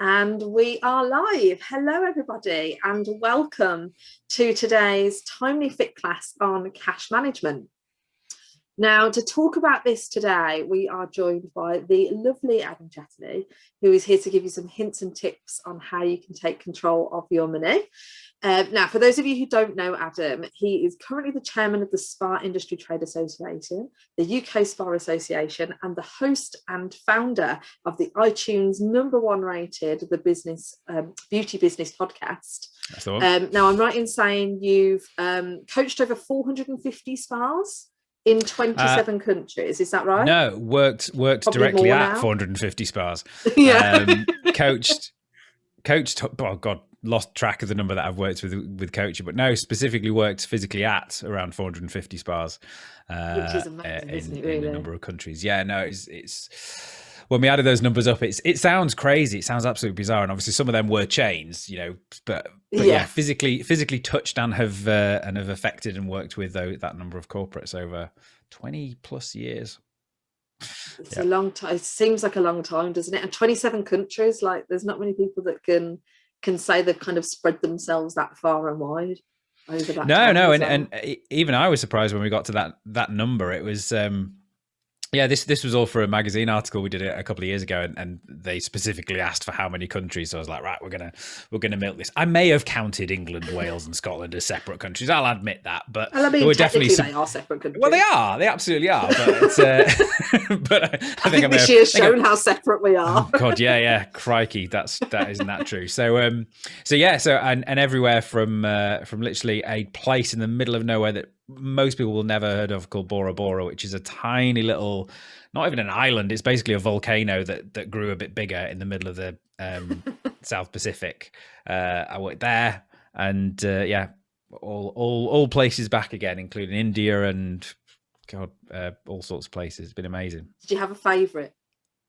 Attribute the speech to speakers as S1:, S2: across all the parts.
S1: And we are live. Hello, everybody, and welcome to today's Timely Fit class on cash management. Now, to talk about this today, we are joined by the lovely Adam Chatterley, who is here to give you some hints and tips on how you can take control of your money. Now, for those of you who don't know Adam, he is currently the chairman of the Spa Industry Trade Association, the UK Spa Association, and the host and founder of the iTunes #1 rated The Business Beauty Business podcast.
S2: That's the one.
S1: Now, I'm right in saying you've coached over 450 spas in 27 countries. Is that right?
S2: No, worked
S1: Probably
S2: directly
S1: more
S2: at
S1: now.
S2: 450 spas.
S1: Yeah.
S2: Coached. Oh God, lost track of the number that I've worked with coaching, but no, specifically worked physically at around 450 spas.
S1: Which is amazing, isn't it, really?
S2: In a number of countries. Yeah, no, it's when we added those numbers up, it sounds crazy. It sounds absolutely bizarre, and obviously some of them were chains, but yeah, physically touched and have affected and worked with that number of corporates over 20 plus years.
S1: It's a long time. It seems like a long time, doesn't it? And 27 countries, like there's not many people that can say they've kind of spread themselves that far and wide over that time.
S2: No, and even I was surprised when we got to that number. It was this was all for a magazine article we did a couple of years ago, and they specifically asked for how many countries. So I was like, right, we're gonna milk this. I may have counted England, Wales, and Scotland as separate countries. I'll admit that, but
S1: they were definitely they are separate countries.
S2: Well, they absolutely are. But it's, but I think
S1: this year's shown how separate we are.
S2: Oh God, yeah, crikey, that isn't that true. So and everywhere from literally a place in the middle of nowhere that most people will never heard of called Bora Bora, which is a tiny little, not even an island, it's basically a volcano that grew a bit bigger in the middle of the South Pacific. I worked there, and all places back again, including India and God, all sorts of places. It's been amazing.
S1: Did you have a favourite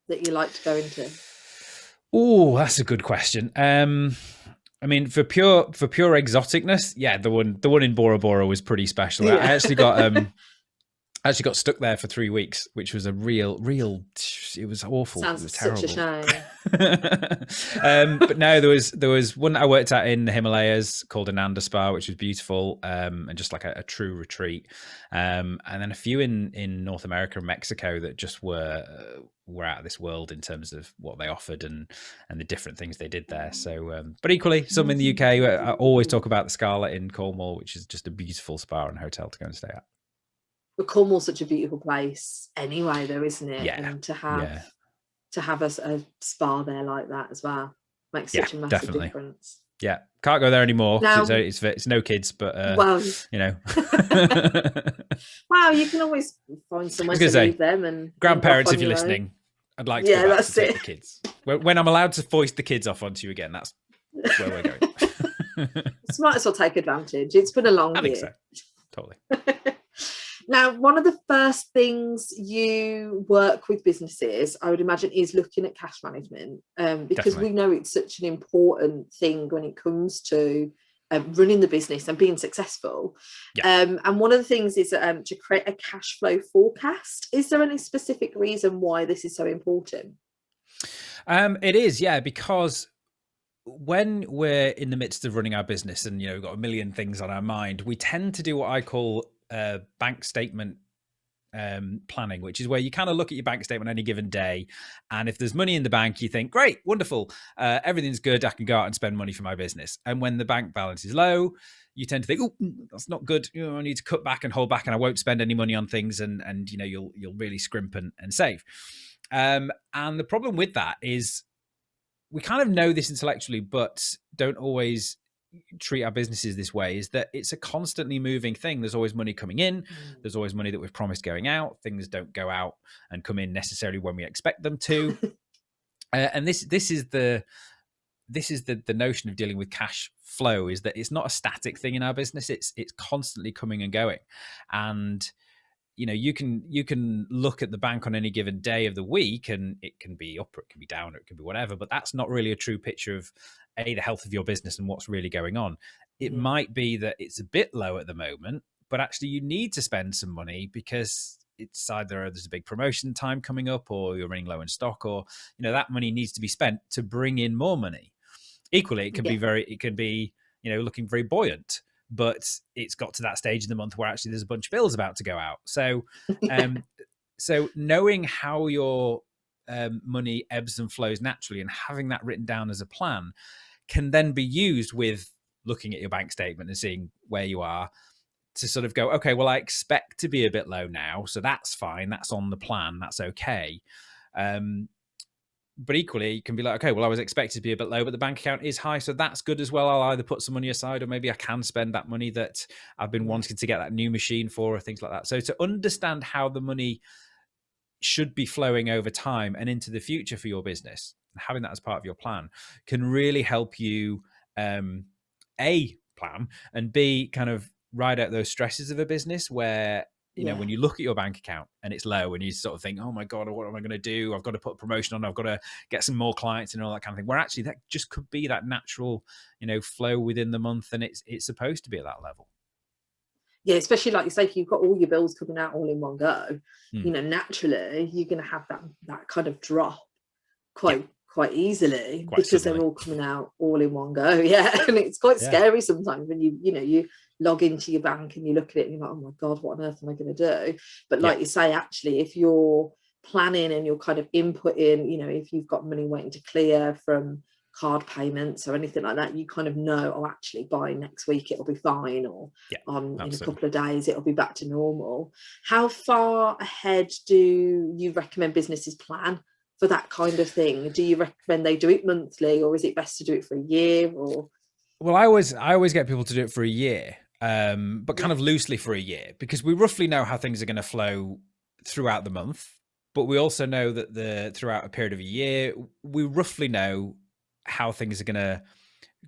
S1: that you like to go into?
S2: Oh, that's a good question. I mean, for pure exoticness, yeah, the one in Bora Bora was pretty special. Yeah. I actually got stuck there for 3 weeks, which was a real. It was awful.
S1: Sounds
S2: it was terrible.
S1: Such a shame.
S2: But no, there was one that I worked at in the Himalayas called Ananda Spa, which was beautiful, and just like a true retreat. And then a few in North America and Mexico that just were out of this world in terms of what they offered and the different things they did there. So, but equally, some in the UK. I always talk about the Scarlet in Cornwall, which is just a beautiful spa and hotel to go and stay at.
S1: But Cornwall's such a beautiful place anyway, though, isn't it?
S2: Yeah.
S1: And to have a spa there like that as well makes such a massive difference.
S2: Yeah, can't go there anymore. Now, it's no kids, but
S1: well, Wow, you can always find somewhere to leave them. And
S2: grandparents, if you're listening, I'd like to go back to take the kids. When I'm allowed to foist the kids off onto you again, that's where we're going.
S1: Might as well take advantage. It's been a long year.
S2: So. Totally.
S1: Now, one of the first things you work with businesses, I would imagine, is looking at cash management, because Definitely. We know it's such an important thing when it comes to running the business and being successful. Yeah. And one of the things is to create a cash flow forecast. Is there any specific reason why this is so important?
S2: It is, yeah, because when we're in the midst of running our business and we've got a million things on our mind, we tend to do what I call bank statement planning, which is where you kind of look at your bank statement on any given day, and if there's money in the bank, you think, great, wonderful, everything's good, I can go out and spend money for my business. And when the bank balance is low, you tend to think, oh, that's not good, I need to cut back and hold back, and I won't spend any money on things, and you'll really scrimp and save. And the problem with that is we kind of know this intellectually, but don't always treat our businesses this way, is that it's a constantly moving thing. There's always money coming in. There's always money that we've promised going out. Things don't go out and come in necessarily when we expect them to. And this is the notion of dealing with cash flow, is that it's not a static thing in our business. It's constantly coming and going. And you can look at the bank on any given day of the week, and it can be up or it can be down or it can be whatever, but that's not really a true picture of the health of your business and what's really going on. It might be that it's a bit low at the moment, but actually you need to spend some money because it's either there's a big promotion time coming up, or you're running low in stock, or that money needs to be spent to bring in more money. Equally, it can be looking very buoyant, but it's got to that stage in the month where actually there's a bunch of bills about to go out. So so knowing how your money ebbs and flows naturally, and having that written down as a plan, can then be used with looking at your bank statement and seeing where you are, to sort of go, okay, well, I expect to be a bit low now, so that's fine, that's on the plan, that's okay. But equally, you can be like, okay, well, I was expected to be a bit low, but the bank account is high, so that's good as well. I'll either put some money aside, or maybe I can spend that money that I've been wanting to get that new machine for, or things like that. So to understand how the money should be flowing over time and into the future for your business, having that as part of your plan, can really help you A, plan, and B, kind of ride out those stresses of a business where when you look at your bank account and it's low, and you sort of think, oh my God, what am I going to do? I've got to put a promotion on, I've got to get some more clients and all that kind of thing, where actually that just could be that natural flow within the month, and it's supposed to be at that level.
S1: Yeah, especially like you say, if you've got all your bills coming out all in one go, naturally you're going to have that kind of drop quite easily, because they're all coming out all in one go. And it's quite scary sometimes when you log into your bank and you look at it and you're like, oh my God, what on earth am I going to do? But like you say, actually, if you're planning and you're kind of inputting, if you've got money waiting to clear from card payments or anything like that, you kind of know, oh, actually by next week it'll be fine, or in a couple of days it'll be back to normal. How far ahead do you recommend businesses plan for that kind of thing? Do you recommend they do it monthly, or is it best to do it for a year? Or
S2: well, I always get people to do it for a year, but kind of loosely for a year, because we roughly know how things are going to flow throughout the month, but we also know that throughout a period of a year, we roughly know how things are going to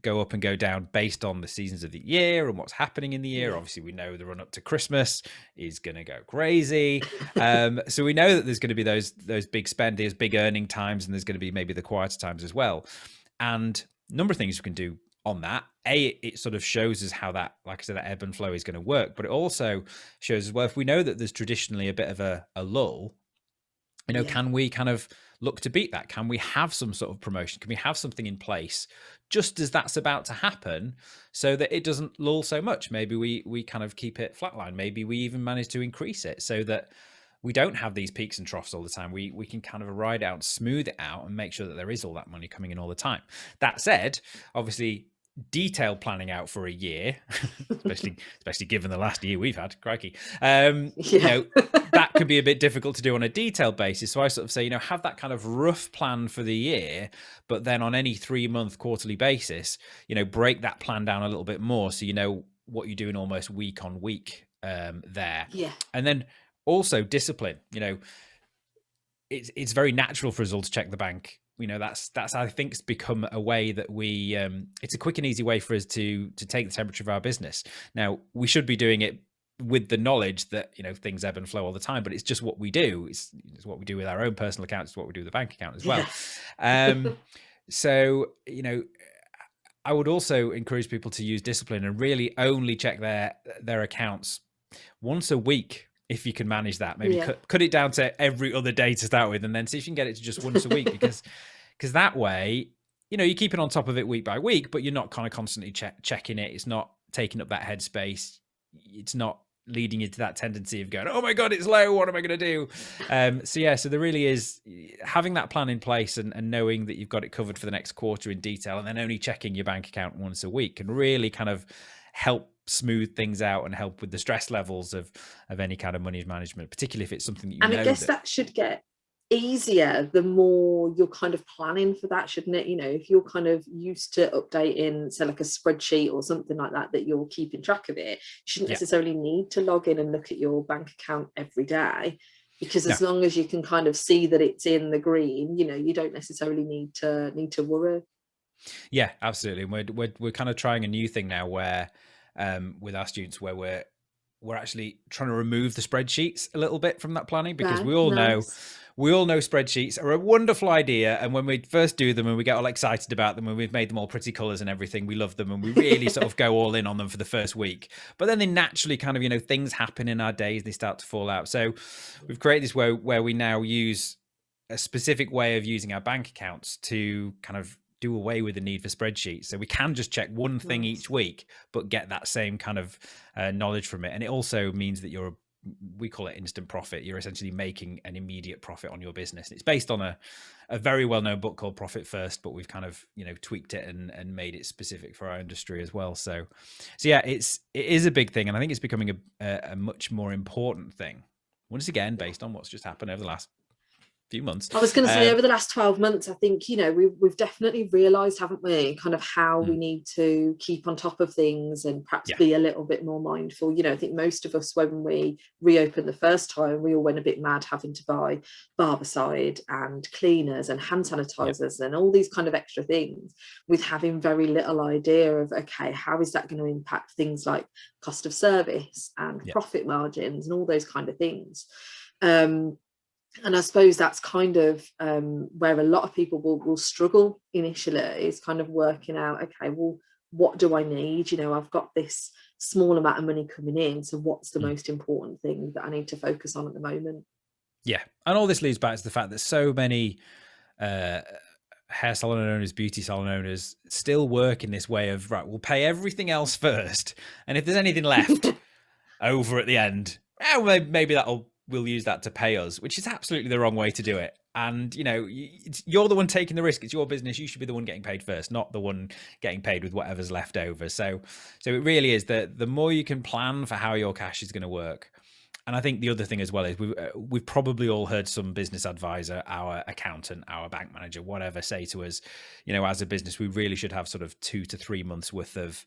S2: go up and go down based on the seasons of the year and what's happening in the year. Obviously, we know the run up to Christmas is going to go crazy. So we know that there's going to be those big spend, those big earning times, and there's going to be maybe the quieter times as well. And a number of things we can do on that. It sort of shows us how that, like I said, that ebb and flow is going to work, but it also shows as well, if we know that there's traditionally a bit of a lull, can we kind of look to beat that? Can we have some sort of promotion? Can we have something in place just as that's about to happen, so that it doesn't lull so much? Maybe we kind of keep it flatline. Maybe we even manage to increase it so that we don't have these peaks and troughs all the time. We can kind of ride out, smooth it out, and make sure that there is all that money coming in all the time. That said, obviously, detailed planning out for a year, especially given the last year we've had, crikey, that could be a bit difficult to do on a detailed basis. So I sort of say, have that kind of rough plan for the year, but then on any 3-month quarterly basis, break that plan down a little bit more, so you know what you're doing almost week on week there. And then also discipline. It's very natural for us all to check the bank. That's I think it's become a way that we it's a quick and easy way for us to take the temperature of our business. Now, we should be doing it with the knowledge that things ebb and flow all the time, but it's just what we do. It's what we do with our own personal accounts. It's what we do with the bank account as well. So I would also encourage people to use discipline and really only check their accounts once a week. If you can manage that, maybe cut it down to every other day to start with, and then see if you can get it to just once a week, because that way, you keep it on top of it week by week, but you're not kind of constantly checking it. It's not taking up that headspace. It's not leading you to that tendency of going, oh my God, it's low, what am I going to do? So there really is having that plan in place and knowing that you've got it covered for the next quarter in detail, and then only checking your bank account once a week can really kind of help smooth things out and help with the stress levels of any kind of money management, particularly if it's something that you know.
S1: And I guess that should get easier the more you're kind of planning for that, shouldn't it? If you're kind of used to updating, say, like a spreadsheet or something like that you're keeping track of it, you shouldn't necessarily need to log in and look at your bank account every day, because as long as you can kind of see that it's in the green, you don't necessarily need to worry.
S2: Yeah, absolutely. We're kind of trying a new thing now where with our students, where we're actually trying to remove the spreadsheets a little bit from that planning, because
S1: Okay, nice.
S2: we all know spreadsheets are a wonderful idea, and when we first do them and we get all excited about them and we've made them all pretty colors and everything, we love them and we really sort of go all in on them for the first week. But then they naturally kind of, you know, things happen in our days, they start to fall out. So we've created this where we now use a specific way of using our bank accounts to kind of do away with the need for spreadsheets. So we can just check one thing each week, but get that same kind of knowledge from it. And it also means that we call it instant profit. You're essentially making an immediate profit on your business. It's based on a very well-known book called Profit First, but we've kind of, you know, tweaked it and made it specific for our industry as well. So yeah, it is a big thing. And I think it's becoming a much more important thing, once again, based on what's just happened over the last few months.
S1: I was going to say, over the last 12 months, I think, you know, we've definitely realised, haven't we, kind of how we need to keep on top of things and perhaps be a little bit more mindful. You know, I think most of us, when we reopened the first time, we all went a bit mad having to buy barbicide and cleaners and hand sanitizers and all these kind of extra things, with having very little idea of, okay, how is that going to impact things like cost of service and profit margins and all those kind of things. And I suppose that's kind of where a lot of people will struggle initially, is kind of working out, okay, well, what do I need? You know, I've got this small amount of money coming in, so what's the most important thing that I need to focus on at the moment?
S2: Yeah, and all this leads back to the fact that so many hair salon owners, beauty salon owners still work in this way of, right, we'll pay everything else first, and if there's anything left over at the end, well, maybe we'll use that to pay us, which is absolutely the wrong way to do it. And, you know, you're the one taking the risk. It's your business. You should be the one getting paid first, not the one getting paid with whatever's left over. So it really is that the more you can plan for how your cash is going to work. And I think the other thing as well is we've probably all heard some business advisor, our accountant, our bank manager, whatever, say to us, you know, as a business, we really should have sort of 2 to 3 months worth of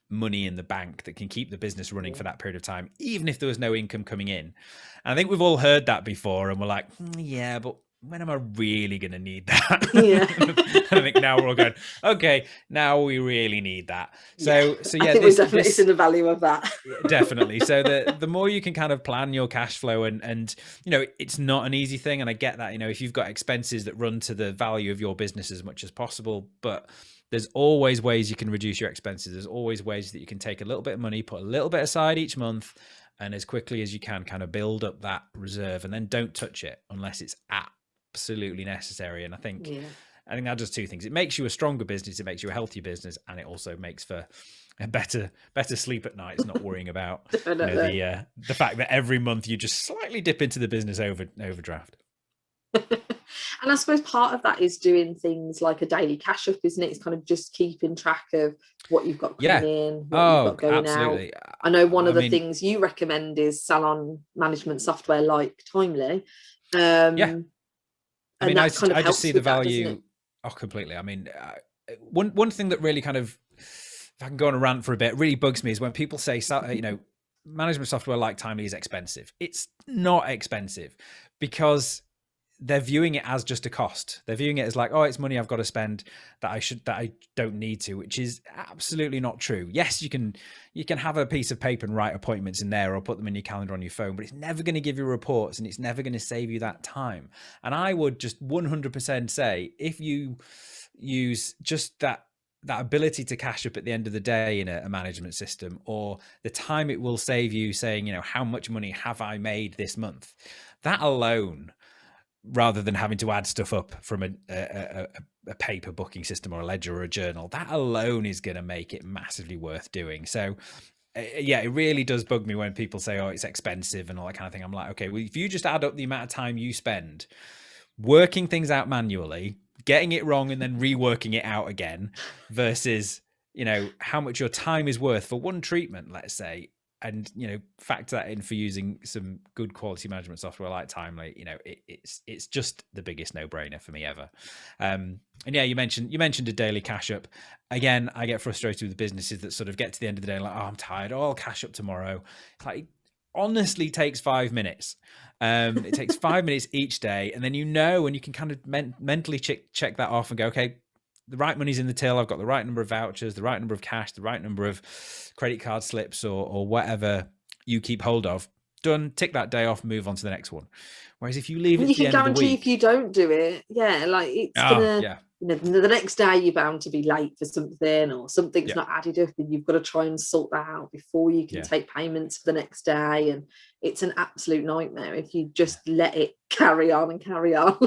S2: money in the bank that can keep the business running for that period of time, even if there was no income coming in. And I think we've all heard that before, and we're like, yeah, but when am I really going to need that?
S1: Yeah.
S2: I think now we're all going, okay, now we really need that. So yeah,
S1: I think we're definitely seeing the value of that.
S2: Definitely. So the more you can kind of plan your cash flow, and you know, it's not an easy thing, and I get that, you know, if you've got expenses that run to the value of your business as much as possible, but there's always ways you can reduce your expenses. There's always ways that you can take a little bit of money, put a little bit aside each month, and as quickly as you can kind of build up that reserve, and then don't touch it unless it's absolutely necessary. And I think that does two things. It makes you a stronger business, it makes you a healthier business, and it also makes for a better sleep at night. It's not worrying about the fact that every month you just slightly dip into the business overdraft.
S1: And I suppose part of that is doing things like a daily cash up, isn't it? It's kind of just keeping track of what you've got coming in, what you've got going out. I know one of the things you recommend is salon management software like Timely.
S2: I mean, I just see the value. Completely. I mean, one thing that really kind of, if I can go on a rant for a bit, really bugs me is when people say, you know, management software like Timely is expensive. It's not expensive, because they're viewing it as just a cost. They're viewing it as like, oh, it's money I've got to spend that I don't need to, which is absolutely not true. Yes, you can have a piece of paper and write appointments in there or put them in your calendar on your phone, but it's never going to give you reports, and it's never going to save you that time. And I would just 100% say, if you use just that ability to cash up at the end of the day in a management system, or the time it will save you saying, you know, how much money have I made this month? That alone, rather than having to add stuff up from a paper booking system or a ledger or a journal, that alone is going to make it massively worth doing. So yeah, it really does bug me when people say, oh, it's expensive and all that kind of thing. I'm like, okay, well, if you just add up the amount of time you spend working things out manually, getting it wrong and then reworking it out again, versus, you know, how much your time is worth for one treatment, let's say, and, you know, factor that in for using some good quality management software like Timely, you know, it's just the biggest no-brainer for me ever. And yeah, you mentioned a daily cash up. Again, I get frustrated with businesses that sort of get to the end of the day like, oh, I'm tired, oh, I'll cash up tomorrow. It's like, it honestly takes 5 minutes. It takes 5 minutes each day, and then, you know, and you can kind of mentally check that off and go, okay, the right money's in the till. I've got the right number of vouchers, the right number of cash, the right number of credit card slips, or whatever you keep hold of. Done. Tick that day off. Move on to the next one. Whereas if you leave it
S1: And you
S2: to the
S1: can
S2: end of the
S1: guarantee if
S2: week,
S1: you don't do it, yeah, like it's
S2: oh
S1: gonna,
S2: yeah,
S1: you know, the next day you're bound to be late for something, or something's
S2: yeah,
S1: not added up, and you've got to try and sort that out before you can
S2: yeah.
S1: take payments for the next day. And it's an absolute nightmare if you just let it carry on and carry on.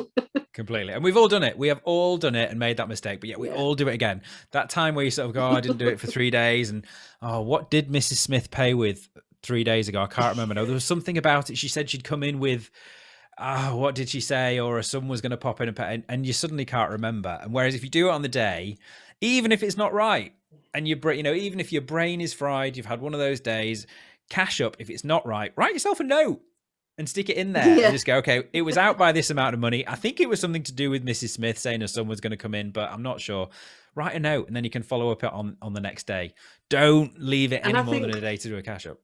S2: Completely. And we've all done it. We have all done it and made that mistake, but yet we
S1: Yeah.
S2: all do it again. That time where you sort of go, oh, I didn't do it for 3 days. And, oh, what did Mrs. Smith pay with 3 days ago? I can't remember. No, there was something about it. She said she'd come in with, what did she say? Or a son was going to pop in and pay, and you suddenly can't remember. And whereas if you do it on the day, even if it's not right, and even if your brain is fried, you've had one of those days, cash up. If it's not right, write yourself a note and stick it in there and
S1: Yeah.
S2: just go, okay, it was out by this amount of money. I think it was something to do with Mrs. Smith saying her son was going to come in, but I'm not sure. Write a note and then you can follow up on the next day. Don't leave it any more than a day to do a cash up.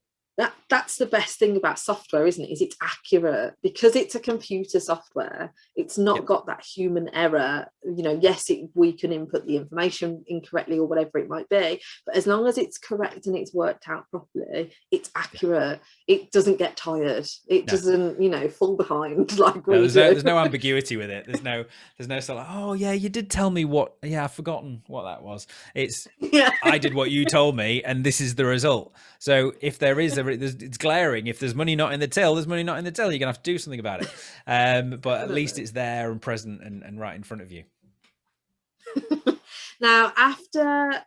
S1: That's the best thing about software, isn't it? Is it's accurate because it's a computer software. It's not got that human error. You know, yes, we can input the information incorrectly or whatever it might be, but as long as it's correct and it's worked out properly, it's accurate. It doesn't get tired. It doesn't, fall behind like we do.
S2: There's no ambiguity with it. There's no sort of, oh yeah, you did tell me what. Yeah, I've forgotten what that was. It's I did what you told me, and this is the result. So if there is it's glaring. If there's money not in the till, there's money not in the till. You're gonna have to do something about it. But at least it's there and present and right in front of you.
S1: Now, after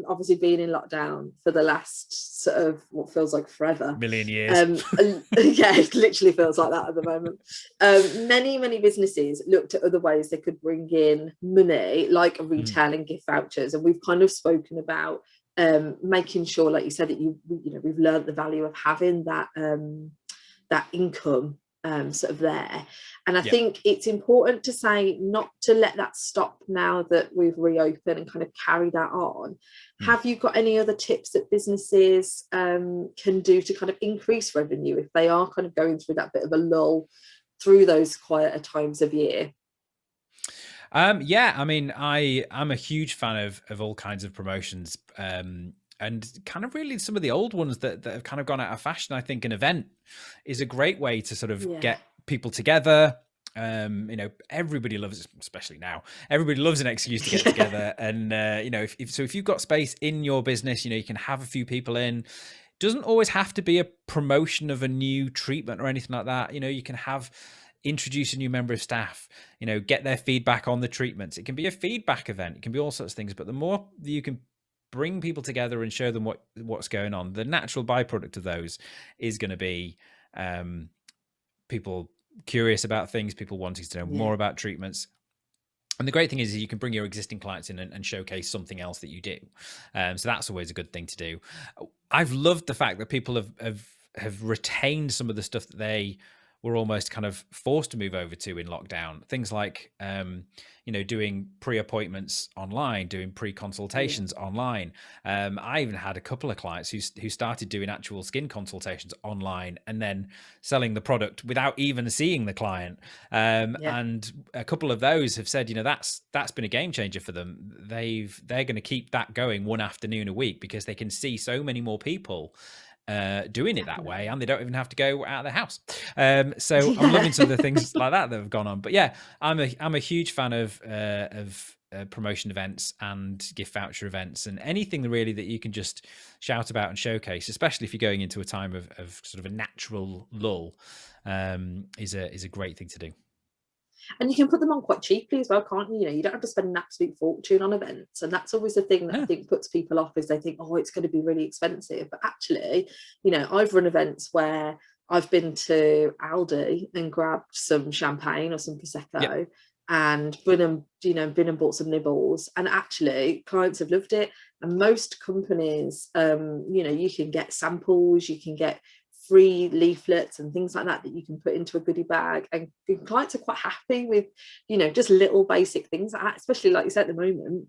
S1: obviously being in lockdown for the last sort of what feels like forever,
S2: million years,
S1: yeah, it literally feels like that at the moment. Many businesses looked at other ways they could bring in money, like retail and gift vouchers, and we've kind of spoken about making sure, like you said, that we've learned the value of having that that income sort of there. And I think it's important to say not to let that stop now that we've reopened and kind of carry that on. Have you got any other tips that businesses can do to kind of increase revenue if they are kind of going through that bit of a lull through those quieter times of year?
S2: I mean, I'm a huge fan of all kinds of promotions, and kind of really some of the old ones that have kind of gone out of fashion. I think an event is a great way to sort of get people together. Everybody loves, especially now, everybody loves an excuse to get together. And if you've got space in your business, you can have a few people in. Doesn't always have to be a promotion of a new treatment or anything like that. You can introduce a new member of staff, get their feedback on the treatments. It can be a feedback event. It can be all sorts of things. But the more you can bring people together and show them what's going on, the natural byproduct of those is going to be people curious about things, people wanting to know more about treatments. And the great thing is you can bring your existing clients in and showcase something else that you do. So that's always a good thing to do. I've loved the fact that people have retained some of the stuff that they were almost kind of forced to move over to in lockdown. Things like, doing pre-appointments online, doing pre-consultations online. I even had a couple of clients who started doing actual skin consultations online and then selling the product without even seeing the client. And a couple of those have said, that's been a game changer for them. They're going to keep that going one afternoon a week because they can see so many more people doing it that way, and they don't even have to go out of the house. So I'm loving some of the things like that have gone on. But yeah, I'm a huge fan of promotion events and gift voucher events and anything really that you can just shout about and showcase, especially if you're going into a time of sort of a natural lull, is a great thing to do.
S1: And you can put them on quite cheaply as well, can't you? You don't have to spend an absolute fortune on events. And that's always the thing that I think puts people off, is they think, oh, it's going to be really expensive. But actually, I've run events where I've been to Aldi and grabbed some champagne or some Prosecco and been and bought some nibbles. And actually, clients have loved it. And most companies, you can get samples, you can get free leaflets and things like that you can put into a goodie bag, and clients are quite happy with just little basic things like that, especially like you said, at the moment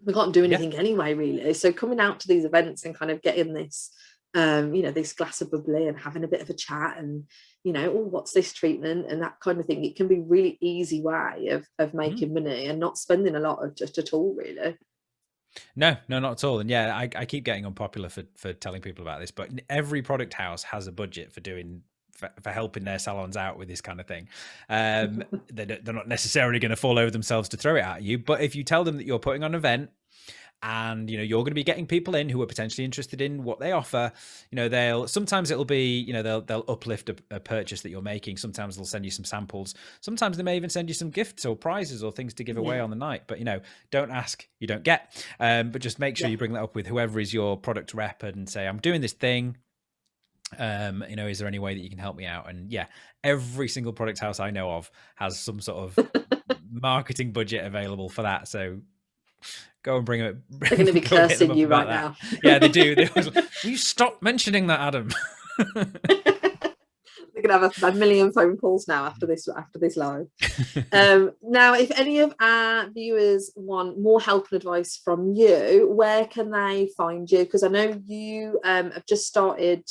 S1: we can't do anything anyway really. So coming out to these events and kind of getting this this glass of bubbly and having a bit of a chat and, oh, what's this treatment and that kind of thing. It can be really easy way of making money and not spending a lot of just at all, really.
S2: No, not at all. And yeah, I keep getting unpopular for telling people about this, but every product house has a budget for helping their salons out with this kind of thing. They're not necessarily going to fall over themselves to throw it at you, but if you tell them that you're putting on an event and you're going to be getting people in who are potentially interested in what they offer, sometimes it'll be, they'll uplift a purchase that you're making. Sometimes they'll send you some samples. Sometimes they may even send you some gifts or prizes or things to give away on the night. But don't ask, you don't get. But just make sure you bring that up with whoever is your product rep and say, I'm doing this thing. Is there any way that you can help me out? And yeah, every single product house I know of has some sort of marketing budget available for that. So go and bring it.
S1: They're going to be cursing you right now.
S2: Yeah, they do. Will you stop mentioning that, Adam?
S1: They're going to have a million phone calls now after this live. Now, if any of our viewers want more help and advice from you, where can they find you? Because I know you have just started.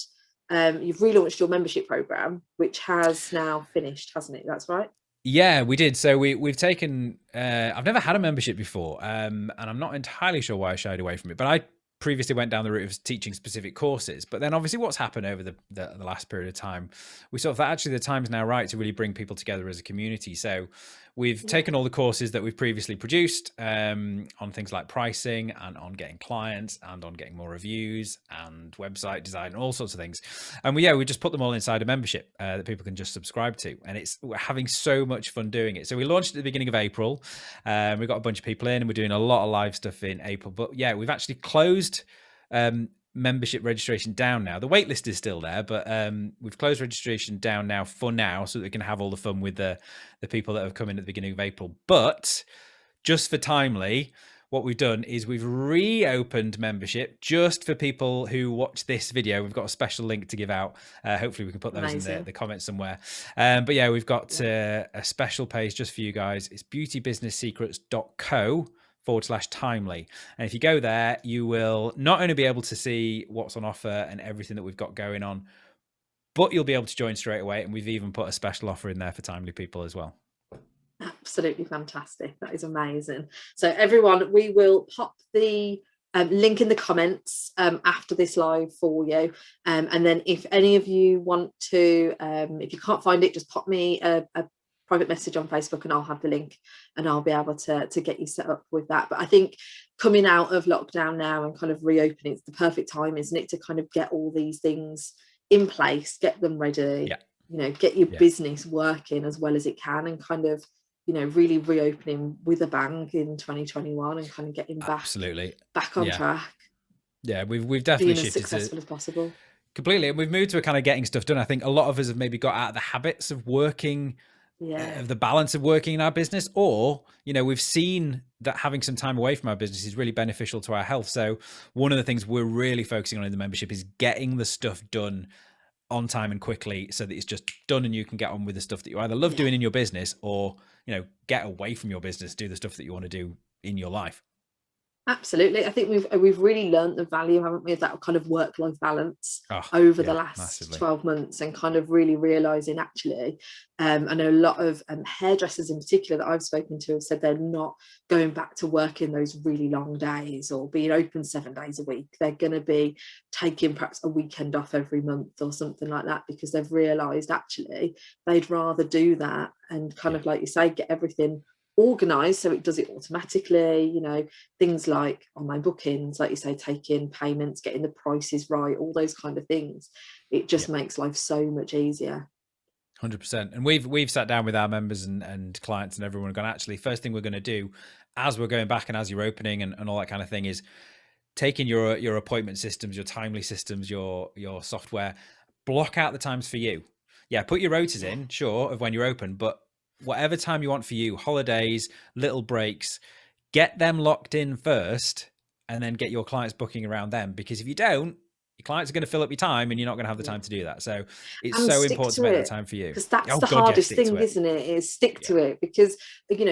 S1: You've relaunched your membership program, which has now finished, hasn't it? That's right.
S2: Yeah, we did. So we've taken, I've never had a membership before, and I'm not entirely sure why I shied away from it, but I previously went down the route of teaching specific courses. But then obviously what's happened over the last period of time, we sort of thought actually the time's now right to really bring people together as a community. So we've taken all the courses that we've previously produced on things like pricing and on getting clients and on getting more reviews and website design and all sorts of things. And we just put them all inside a membership that people can just subscribe to. And we're having so much fun doing it. So we launched at the beginning of April. We got a bunch of people in and we're doing a lot of live stuff in April. But yeah, we've actually closed membership registration down now. The wait list is still there, but we've closed registration down now for now so that we can have all the fun with the people that have come in at the beginning of April. But just for Timely, what we've done is we've reopened membership just for people who watch this video. We've got a special link to give out. Hopefully we can put those in the comments somewhere. But yeah, we've got a special page just for you guys. It's beautybusinesssecrets.co/timely. And if you go there, you will not only be able to see what's on offer and everything that we've got going on, but you'll be able to join straight away. And we've even put a special offer in there for Timely people as well.
S1: Absolutely fantastic. That is amazing. So everyone, we will pop the link in the comments after this live for you. And then if any of you want to, if you can't find it, just pop me a private message on Facebook and I'll have the link and I'll be able to get you set up with that. But I think coming out of lockdown now and kind of reopening, it's the perfect time, isn't it, to kind of get all these things in place, get them ready, get your business working as well as it can and kind of, really reopening with a bang in 2021 and kind of getting back on track.
S2: Yeah, we've definitely
S1: being as
S2: shifted
S1: successful as possible.
S2: Completely. And we've moved to a kind of getting stuff done. I think a lot of us have maybe got out of the habits of working, of the balance of working in our business, or, we've seen that having some time away from our business is really beneficial to our health. So one of the things we're really focusing on in the membership is getting the stuff done on time and quickly so that it's just done and you can get on with the stuff that you either love doing in your business or, get away from your business, do the stuff that you want to do in your life.
S1: Absolutely. I think we've really learned the value, haven't we, of that kind of work-life balance over the last massively. 12 months and kind of really realising actually, I know a lot of hairdressers in particular that I've spoken to have said they're not going back to working those really long days or being open 7 days a week. They're going to be taking perhaps a weekend off every month or something like that because they've realised actually they'd rather do that and kind of, like you say, get everything organized so it does it automatically, things like online bookings, like you say, taking payments, getting the prices right, all those kind of things. It just makes life so much easier.
S2: 100%. And we've sat down with our members and clients and everyone and gone, actually, first thing we're going to do as we're going back and as you're opening and all that kind of thing is taking your appointment systems, your Timely systems, your software, block out the times for you. Yeah, put your rotas in, sure, of when you're open, but whatever time you want for you, holidays, little breaks, get them locked in first and then get your clients booking around them. Because if you don't, your clients are going to fill up your time and you're not going to have the time to do that. So it's
S1: and
S2: so
S1: stick
S2: important to
S1: to
S2: make that
S1: it,
S2: time for you.
S1: because that's
S2: Oh
S1: the
S2: God, yeah,
S1: hardest
S2: stick
S1: thing,
S2: to it.
S1: isn't it, is stick to it, because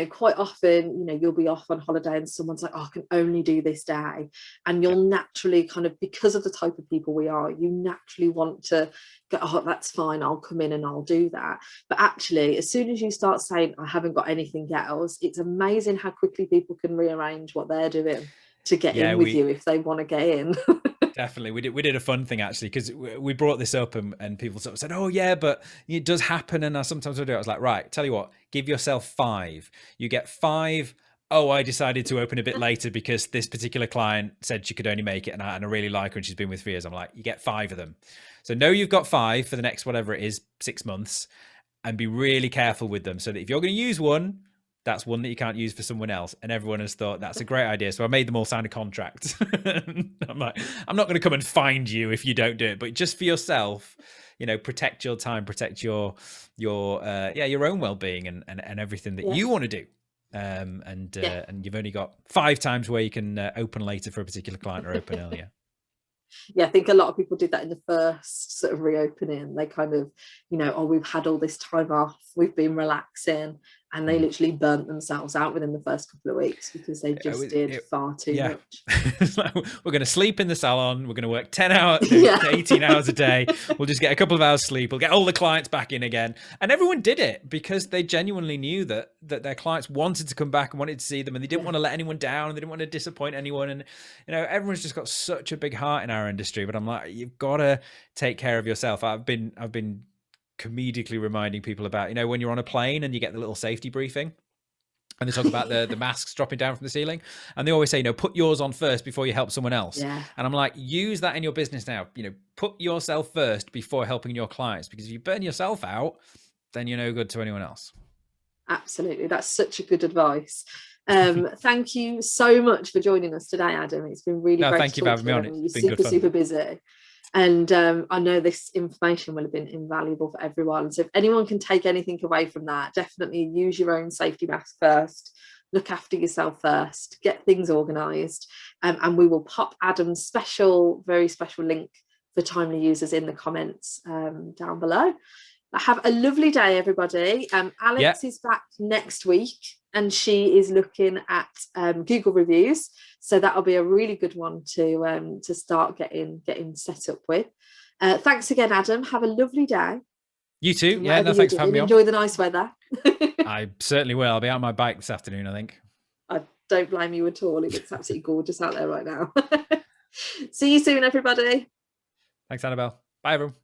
S1: quite often you'll be off on holiday and someone's like, oh, I can only do this day, and you'll naturally kind of, because of the type of people we are, you naturally want to go, oh, that's fine, I'll come in and I'll do that. But actually, as soon as you start saying I haven't got anything else, it's amazing how quickly people can rearrange what they're doing to get in with you if they want to get in.
S2: Definitely. We did a fun thing actually, because we brought this up and people sort of said, oh yeah, but it does happen. And I sometimes would do it. I was like, right, tell you what, give yourself 5. You get 5. Oh, I decided to open a bit later because this particular client said she could only make it. And I really like her and she's been with 3 years. I'm like, you get 5 of them. So know you've got 5 for the next, whatever it is, 6 months, and be really careful with them. So that if you're going to use one, that's one that you can't use for someone else. And everyone has thought that's a great idea. So I made them all sign a contract. I'm like, I'm not going to come and find you if you don't do it, but just for yourself, protect your time, protect your own well-being and everything that you want to do. And you've only got 5 times where you can open later for a particular client or open earlier.
S1: Yeah, I think a lot of people did that in the first sort of reopening. They kind of, oh, we've had all this time off, we've been relaxing, and they literally burnt themselves out within the first couple of weeks because they just did far too much.
S2: Like, we're going to sleep in the salon. We're going to work 10 hours, 18 hours a day. We'll just get a couple of hours sleep. We'll get all the clients back in again. And everyone did it because they genuinely knew that their clients wanted to come back and wanted to see them, and they didn't want to let anyone down, and they didn't want to disappoint anyone. And, everyone's just got such a big heart in our industry, but I'm like, you've got to take care of yourself. I've been comedically reminding people about, when you're on a plane and you get the little safety briefing and they talk about the masks dropping down from the ceiling, and they always say, put yours on first before you help someone else. And I'm like, use that in your business now. Put yourself first before helping your clients, because if you burn yourself out, then you're no good to anyone else.
S1: Absolutely. That's such a good advice. Thank you so much for joining us today, Adam. It's been really great.
S2: Thank you for having me on. It's been
S1: You're super busy. And I know this information will have been invaluable for everyone. So if anyone can take anything away from that, definitely use your own safety mask first. Look after yourself first. Get things organised. And we will pop Adam's very special link for timely users in the comments down below. Have a lovely day, everybody. Alex is back next week, and she is looking at Google reviews. So that'll be a really good one to start getting set up with. Thanks again, Adam. Have a lovely day.
S2: You too. Yeah, no, thanks for having me on.
S1: Enjoy the nice weather.
S2: I certainly will. I'll be out on my bike this afternoon, I think.
S1: I don't blame you at all. It looks absolutely gorgeous out there right now. See you soon, everybody.
S2: Thanks, Annabelle. Bye, everyone.